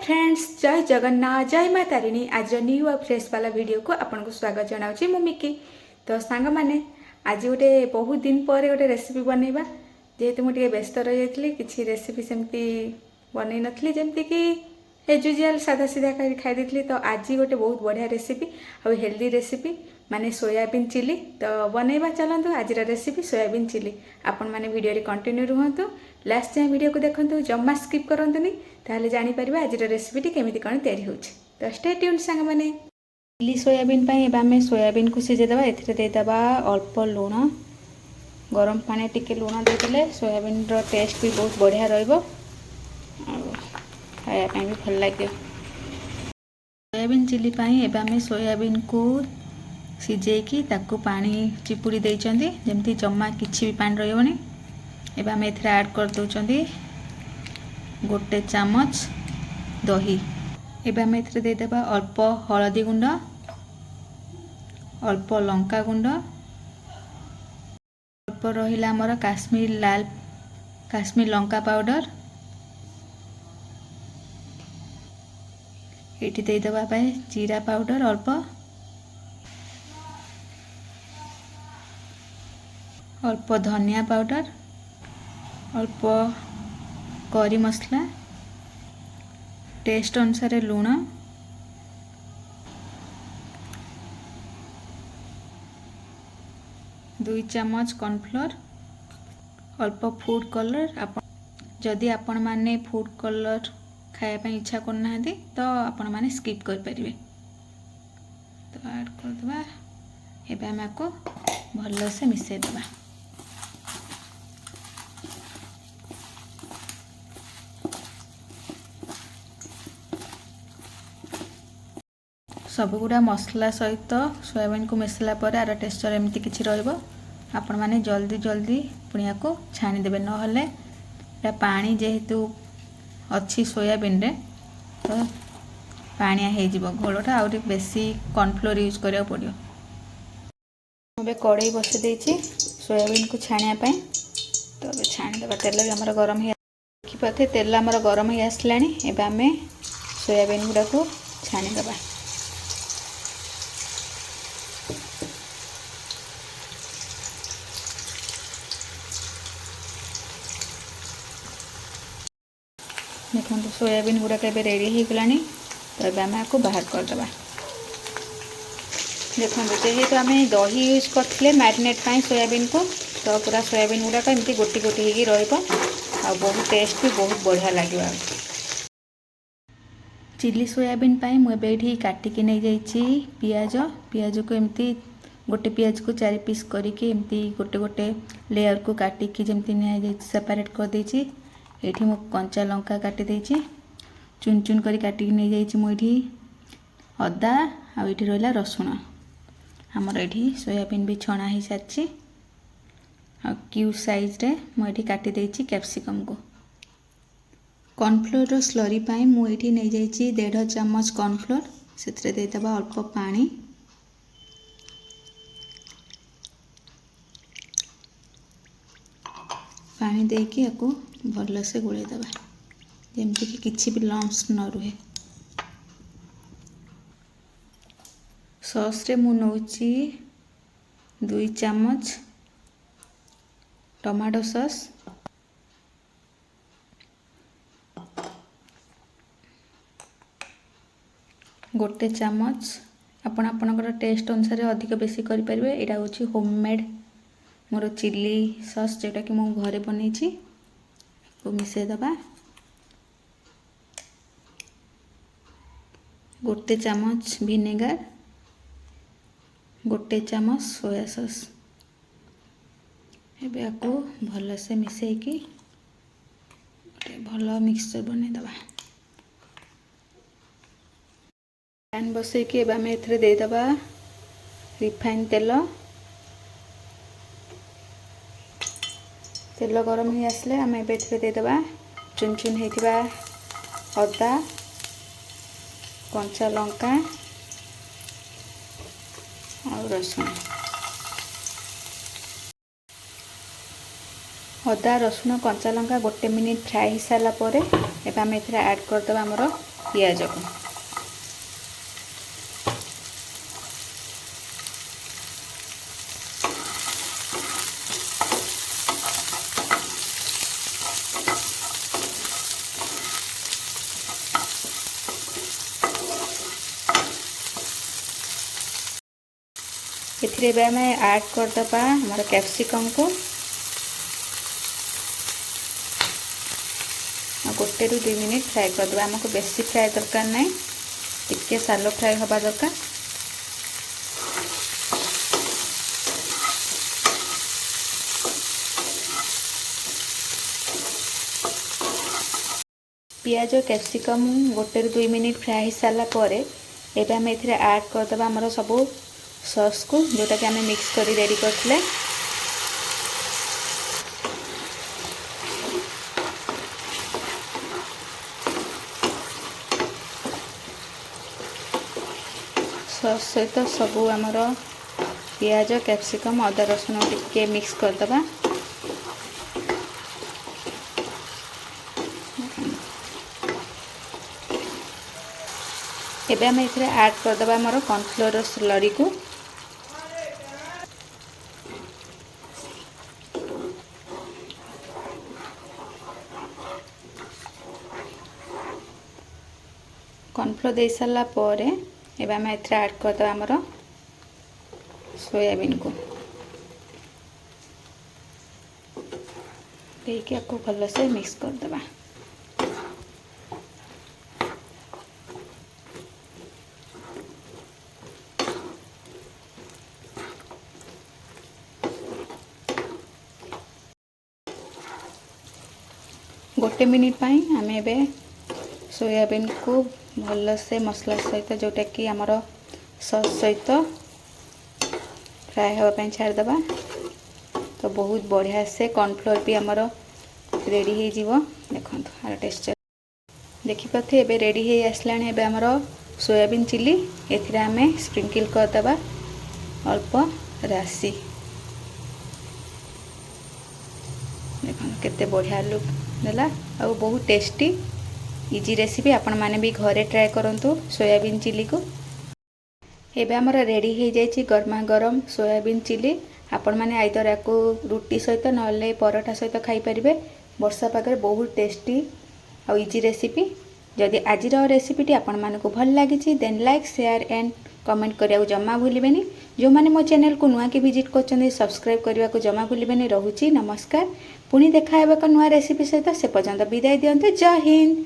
Friends जय जगन्नाथ जय माँ तारिणी आज न्यू और फ्रेश वाला वीडियो को आपको स्वागत जनाऊँ मु मिकी। तो सांग मैंने आज गोटे बहुत दिन पर गोटे रेसिपी बनैबा जेहेतु मुझे व्यस्त रही जाइए किसी रेसिपी सेमती बनई नी जमती कि एज यूजुआल सादा सीधा खाई देती। तो आज गोटे बहुत बढ़िया रेसिपी और हेल्दी रेसिपी माने सोयाबीन चिली तो बनैबा चलतु आज रेसिपी सोयाबीन चिली। आपण मैंने वीडियो कंटिन्यू रुहतु लास्ट जाए वीडियो को देखते जमा स्किप करंतुनी ताहले जानी परिबा आज रेसिपी केमिति कौन तैयारी होछि। तो स्टे ट्यून सांग माने चिली सोयाबीन पई एबा में सोयाबीन को सिझे देबा एथिरे दे देबा अल्प लूण गरम पानी टिके लूण देदेले सोयाबीन रो टेस्ट भी बहुत बढ़िया रहइबो खाया भी भल लगे। सोयाबीन चिली पई एबा में सोयाबीन को सिझेकी ताकू पानी चिपुड़ी देइचंदी जेमती जम्मा किछि भी पानी रहइबोनी। एबा में एथिरे ऐड कर दोचंदी गोटे चामच दही। एबा में एथिरे दे देबा अल्प हळदी गुंड अल्प लंका गुंड अल्प रहिला हमर काश्मीर लंका पाउडर एठी दे देबा पाए जीरा पाउडर अल्प धनिया पाउडर अल्प करी मसला टेस्ट अनुसार लूण दुई चामच कॉर्नफ्लोर अल्प फूड कलर। जदि आपण माने फूड कलर खाया ପାଇଁ इच्छा करना तो आपण माने स्किप कर परिबे। तो ऐड कर दबा एबे हम को भलो से मिसे दबा। सबगुड़ा मसला सहित सोयाबीन को मिसला पर आर टेक्सचर एमती किछि रहइबो। आपण माने जल्दी जल्दी पुनिया को छानी देबे नहले पानी जेहेतु अच्छी सोयाबीन रे तो पानिया हो जीवो घोलटा आउरी बेसी कॉर्नफ्लोर यूज करिया पड़ियो। अबे कड़ाई बसि देछि सोयाबीन को छानिया पई तो अबे छानी देबा। तेल भी हमर गरम हे देखि पाथे तेल हमर गरम हे आसलानी। एबे हमें सोयाबीन गुडा को छानी देबा। देखो सोयाबीन गुड़ाक रेडी हो गलानी। तो ये आम आपको बाहर करदे। देखो जेहेतु आम दही यूज करते मैरिनेट पाई सोयाबीन को तो पूरा सोयाबीन गुड़ाक एमती गोटी गोटी हो बहुत टेस्ट भी बहुत बढ़िया लगे। चिली सोयाबीन पाई मुझे काटिकी नहीं जाइए पियाज को एमती गोटे पियाज को 4 पीस करके एमती गोटे गोटे लेयर को काटिकी जमती नि सेपरेट कर देछि। एठी मु कंचा लंका काटी देछि चुन चुन करी काटिकी नहीं जाइए। मुझे अदा आ एठी रहला रसुण हमर एठी सोयाबीन भी छणा ही सारछि आ क्यूब साइज रे मुझे काटी देछि कैप्सिकम को। कॉर्नफ्लोर रो स्लरी पाई मु एठी नहीं जाइए 1.5 चामच कॉर्नफ्लोर सेतरे दे दबा अल्प पानी पानी देकी याको भल से गोले दबा जेमती कि किछि भी लम्स न रुहे। सॉस रे मु नौची 2 चामच टमाटो सॉस गोटे चामच आपण आपनकर टेस्ट अनुसार अधिक बेसी करि परिबे। एटा होची होममेड मोर चिली सॉस जेटा कि मु घरे बनैछि को मिसे दबा। गोटे चामच विनेगर गोटे चामच सोया सॉस एबे आको भल से मिसे की भल मिक्सचर बने दबा। पैन बसे की एबे हम एथरे दे दबा रिफाइन तेल गरम ही आसले आम एथरे दे दबा चुन चुन होइतिबा अदा कंचा लंका और रसुण अदा रसुण कंचा लंका 1 मिनिट फ्राए हो सारा पर एबे आम एथरे ऐड करदबा हमर पियाज को एथिरे आम ऐड करदे हमार कैप्सिकम को गोटे रू 2 मिनट फ्राए करदे। आमको बेसी फ्राए दरकार नहीं, टिके सालो फ्राए हवा दरकार। पियाज कैप्सिकम गोटे रू 2 मिनट फ्राए हो सारा पर एबे आम एथिरे ऐड करदे आमर सब सॉस को जोटा कि आम मिक्स कर रेडी करथिले। सॉस सहित सबू आमर पियाज कैप्सिकम अदा रसुण टिके मिक्स करदे। एबे आम एथिरे ऐड करदे आमर कॉर्नफ्लोर स्लरी को। कॉर्नफ्लोर दे सारा पर एबे आम एथिरे ऐड करदे आमर सोयाबीन को देके आपको भल से मिक्स करदे। गोटे मिनिट पाई आम एबे सोयाबीन को भल से मसला सहित जोटा कि आमर सॉस सहित फ्राए होगापी छाड़दे। तो बहुत बढ़िया से कॉर्नफ्लोर भी आमर रेडी हो जीवो। देखो आर टेक्सचर देखिपे एबे रेडी हो आसला। एबे आमर सोयाबीन चिली एथिरे आमे स्प्रिंकल करदे अल्प राशि। देखो केते बढ़िया लुक देला आ बहुत टेस्टी इजी रेसिपी। आपण माने भी घरे ट्राए करंतु सोयाबीन चिली को। एबे आमर रेडी हो जाइए गरमा गरम सोयाबीन चिली। आपण माने आइदर याको रुटी सहित नले परोठा सहित खाई परिबे। वर्षा पागे बहुत टेस्टी और इजी रेसिपी। जदि आज रेसिपीटी आपण मानक भल लगी then like share and comment करिया जमा भूलिबेनी। जो माने मो चैनल को नुआ के विजिट करछन सब्सक्राइब करने को जमा भूलिबेनी। रहूची नमस्कार। पुणी देखा हेबा नुआ रेसिपी सहित से पर्यंत विदाय दियंतु। जय हिंद।